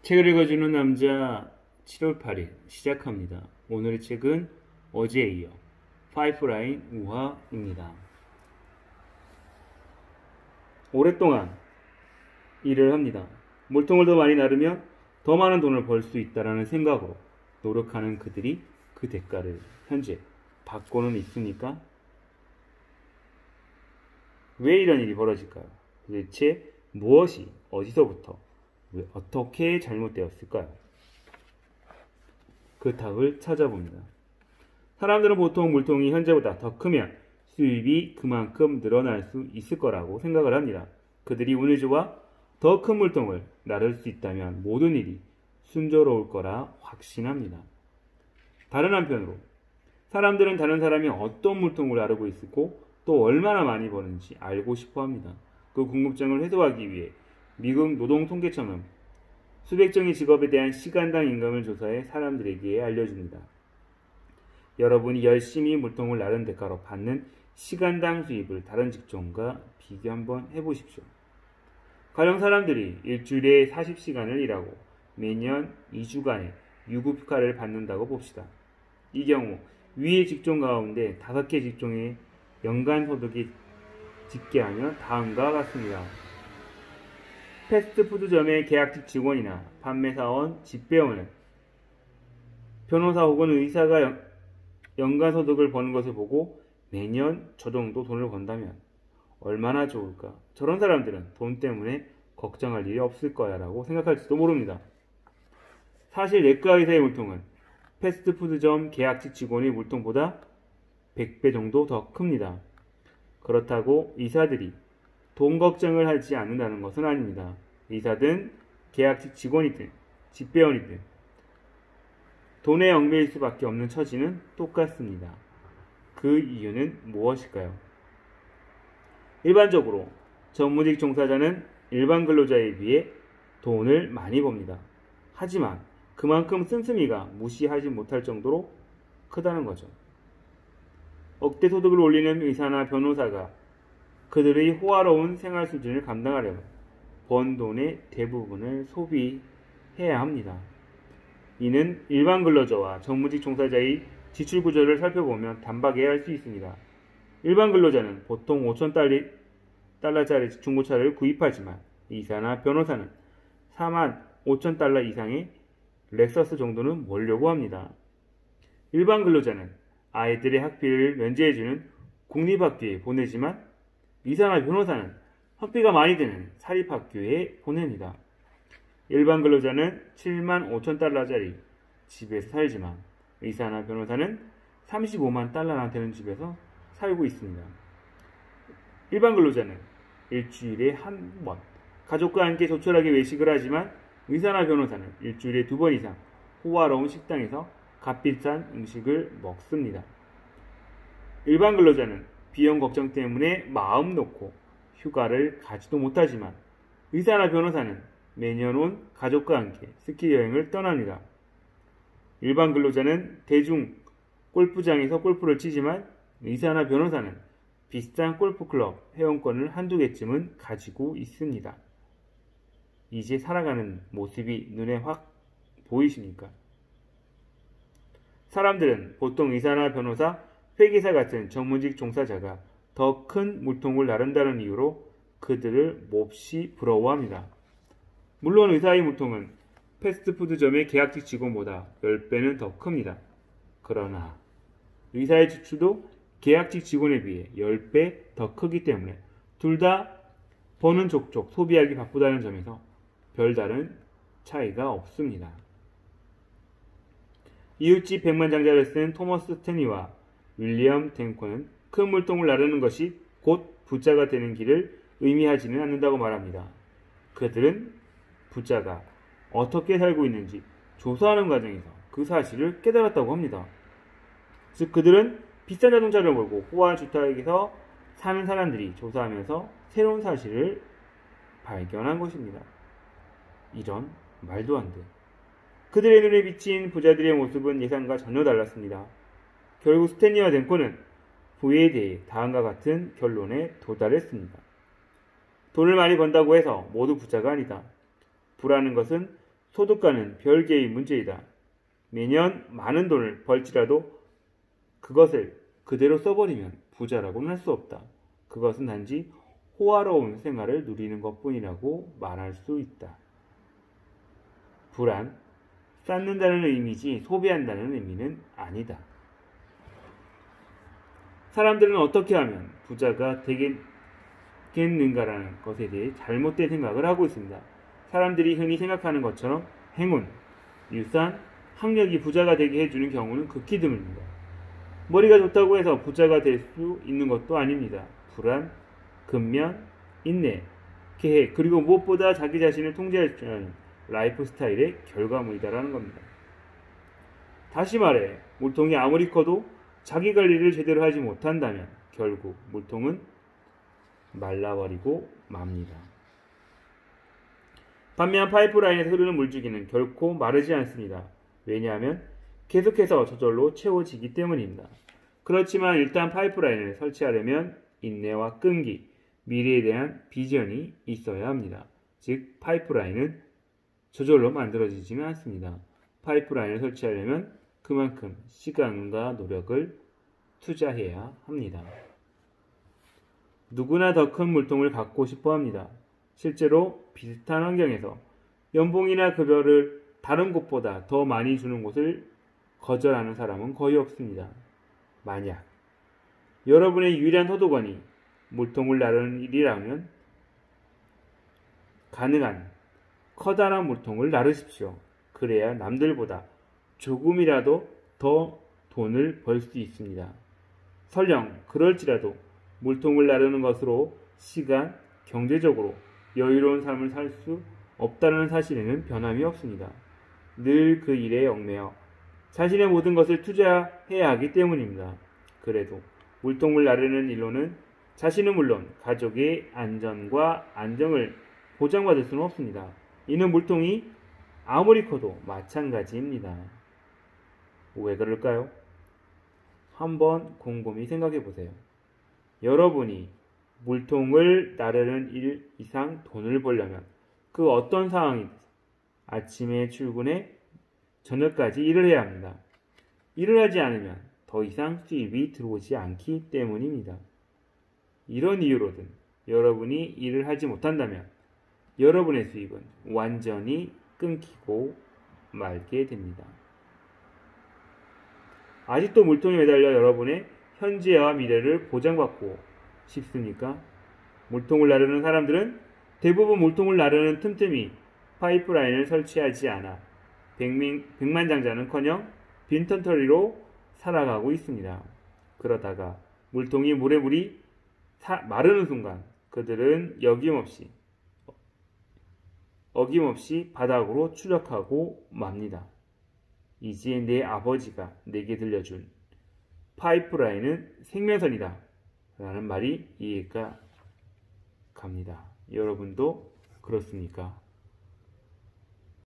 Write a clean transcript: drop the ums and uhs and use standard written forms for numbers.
책을 읽어주는 남자 7월 8일 시작합니다. 오늘의 책은 어제에 이어 파이프라인 우화입니다. 오랫동안 일을 합니다. 물통을 더 많이 나르면 더 많은 돈을 벌 수 있다라는 생각으로 노력하는 그들이 그 대가를 현재 받고는 있습니까? 왜 이런 일이 벌어질까요? 도대체 무엇이 어디서부터 왜 어떻게 잘못되었을까요? 그 답을 찾아봅니다. 사람들은 보통 물통이 현재보다 더 크면 수입이 그만큼 늘어날 수 있을 거라고 생각을 합니다. 그들이 운이 좋아 더 큰 물통을 나를 수 있다면 모든 일이 순조로울 거라 확신합니다. 다른 한편으로 사람들은 다른 사람이 어떤 물통을 나르고 있고 또 얼마나 많이 버는지 알고 싶어 합니다. 그 궁금증을 해소하기 위해 미국 노동통계청은 수백 종의 직업에 대한 시간당 임금을 조사해 사람들에게 알려줍니다. 여러분이 열심히 물통을 나른 대가로 받는 시간당 수입을 다른 직종과 비교 한번 해보십시오. 가령 사람들이 일주일에 40시간을 일하고 매년 2주간의 유급휴가를 받는다고 봅시다. 이 경우 위의 직종 가운데 5개 직종의 연간 소득이 집계하면 다음과 같습니다. 패스트푸드점의 계약직 직원이나 판매사원, 집배원은 변호사 혹은 의사가 연간 소득을 버는 것을 보고 매년 저 정도 돈을 번다면 얼마나 좋을까? 저런 사람들은 돈 때문에 걱정할 일이 없을 거야 라고 생각할지도 모릅니다. 사실 내과 의사의 물통은 패스트푸드점 계약직 직원의 물통보다 100배 정도 더 큽니다. 그렇다고 의사들이 돈 걱정을 하지 않는다는 것은 아닙니다. 의사든 계약직 직원이든 집배원이든 돈에 얽매일 수밖에 없는 처지는 똑같습니다. 그 이유는 무엇일까요? 일반적으로 전무직 종사자는 일반 근로자에 비해 돈을 많이 법니다. 하지만 그만큼 씀씀이가 무시하지 못할 정도로 크다는 거죠. 억대 소득을 올리는 의사나 변호사가 그들의 호화로운 생활 수준을 감당하려면 번 돈의 대부분을 소비해야 합니다. 이는 일반 근로자와 전무직 종사자의 지출 구조를 살펴보면 단박에 알 수 있습니다. 일반 근로자는 보통 5,000달러짜리 중고차를 구입하지만 의사나 변호사는 45,000달러 이상의 렉서스 정도는 몰려고 합니다. 일반 근로자는 아이들의 학비를 면제해주는 공립학교에 보내지만 의사나 변호사는 학비가 많이 드는 사립학교에 보냅니다. 일반 근로자는 75,000달러짜리 집에서 살지만 의사나 변호사는 35만 달러나 되는 집에서 살고 있습니다. 일반 근로자는 일주일에 한 번 가족과 함께 조촐하게 외식을 하지만 의사나 변호사는 일주일에 2번 이상 호화로운 식당에서 값비싼 음식을 먹습니다. 일반 근로자는 비용 걱정 때문에 마음 놓고 휴가를 가지도 못하지만 의사나 변호사는 매년 온 가족과 함께 스키 여행을 떠납니다. 일반 근로자는 대중 골프장에서 골프를 치지만 의사나 변호사는 비싼 골프클럽 회원권을 한두 개쯤은 가지고 있습니다. 이제 살아가는 모습이 눈에 확 보이십니까? 사람들은 보통 의사나 변호사, 회계사 같은 전문직 종사자가 더 큰 물통을 나른다는 이유로 그들을 몹시 부러워합니다. 물론 의사의 물통은 패스트푸드점의 계약직 직원보다 10배는 더 큽니다. 그러나 의사의 지출도 계약직 직원에 비해 10배 더 크기 때문에 둘 다 버는 족족 소비하기 바쁘다는 점에서 별다른 차이가 없습니다. 이웃집 백만장자를 쓴 토머스 스탠리와 윌리엄 탱코는 큰 물통을 나르는 것이 곧 부자가 되는 길을 의미하지는 않는다고 말합니다. 그들은 부자가 어떻게 살고 있는지 조사하는 과정에서 그 사실을 깨달았다고 합니다. 즉 그들은 비싼 자동차를 몰고 호화 주택에서 사는 사람들이 조사하면서 새로운 사실을 발견한 것입니다. 이런 말도 안 돼. 그들의 눈에 비친 부자들의 모습은 예상과 전혀 달랐습니다. 결국 스탠리와 덴코는 부에 대해 다음과 같은 결론에 도달했습니다. 돈을 많이 번다고 해서 모두 부자가 아니다. 부라는 것은 소득과는 별개의 문제이다. 매년 많은 돈을 벌지라도 그것을 그대로 써버리면 부자라고는 할 수 없다. 그것은 단지 호화로운 생활을 누리는 것뿐이라고 말할 수 있다. 불안, 쌓는다는 의미지 소비한다는 의미는 아니다. 사람들은 어떻게 하면 부자가 되겠는가라는 것에 대해 잘못된 생각을 하고 있습니다. 사람들이 흔히 생각하는 것처럼 행운, 유산, 학력이 부자가 되게 해주는 경우는 극히 드뭅니다. 머리가 좋다고 해서 부자가 될 수 있는 것도 아닙니다. 불안, 근면, 인내, 계획, 그리고 무엇보다 자기 자신을 통제할 줄 아는 라이프 스타일의 결과물이다라는 겁니다. 다시 말해 물통이 아무리 커도 자기 관리를 제대로 하지 못한다면 결국 물통은 말라버리고 맙니다. 반면 파이프라인에서 흐르는 물줄기는 결코 마르지 않습니다. 왜냐하면 계속해서 저절로 채워지기 때문입니다. 그렇지만 일단 파이프라인을 설치하려면 인내와 끈기, 미래에 대한 비전이 있어야 합니다. 즉 파이프라인은 저절로 만들어지지는 않습니다. 파이프라인을 설치하려면 그만큼 시간과 노력을 투자해야 합니다. 누구나 더 큰 물통을 갖고 싶어 합니다. 실제로 비슷한 환경에서 연봉이나 급여를 다른 곳보다 더 많이 주는 곳을 거절하는 사람은 거의 없습니다. 만약 여러분의 유일한 소득원이 물통을 나르는 일이라면 가능한 커다란 물통을 나르십시오. 그래야 남들보다 조금이라도 더 돈을 벌 수 있습니다. 설령 그럴지라도 물통을 나르는 것으로 시간, 경제적으로 여유로운 삶을 살 수 없다는 사실에는 변함이 없습니다. 늘 그 일에 얽매여 자신의 모든 것을 투자해야 하기 때문입니다. 그래도 물통을 나르는 일로는 자신은 물론 가족의 안전과 안정을 보장받을 수는 없습니다. 이는 물통이 아무리 커도 마찬가지입니다. 왜 그럴까요? 한번 곰곰이 생각해 보세요. 여러분이 물통을 나르는 일 이상 돈을 벌려면 그 어떤 상황이든 아침에 출근해 저녁까지 일을 해야 합니다. 일을 하지 않으면 더 이상 수입이 들어오지 않기 때문입니다. 이런 이유로든 여러분이 일을 하지 못한다면 여러분의 수입은 완전히 끊기고 말게 됩니다. 아직도 물통에 매달려 여러분의 현재와 미래를 보장받고 싶습니까? 물통을 나르는 사람들은 대부분 물통을 나르는 틈틈이 파이프라인을 설치하지 않아 백만장자는커녕 빈털터리로 살아가고 있습니다. 그러다가 물통이 물에 물이 마르는 순간 그들은 어김없이 바닥으로 추락하고 맙니다. 이제 내 아버지가 내게 들려준 파이프라인은 생명선이다 라는 말이 이해가 갑니다. 여러분도 그렇습니까?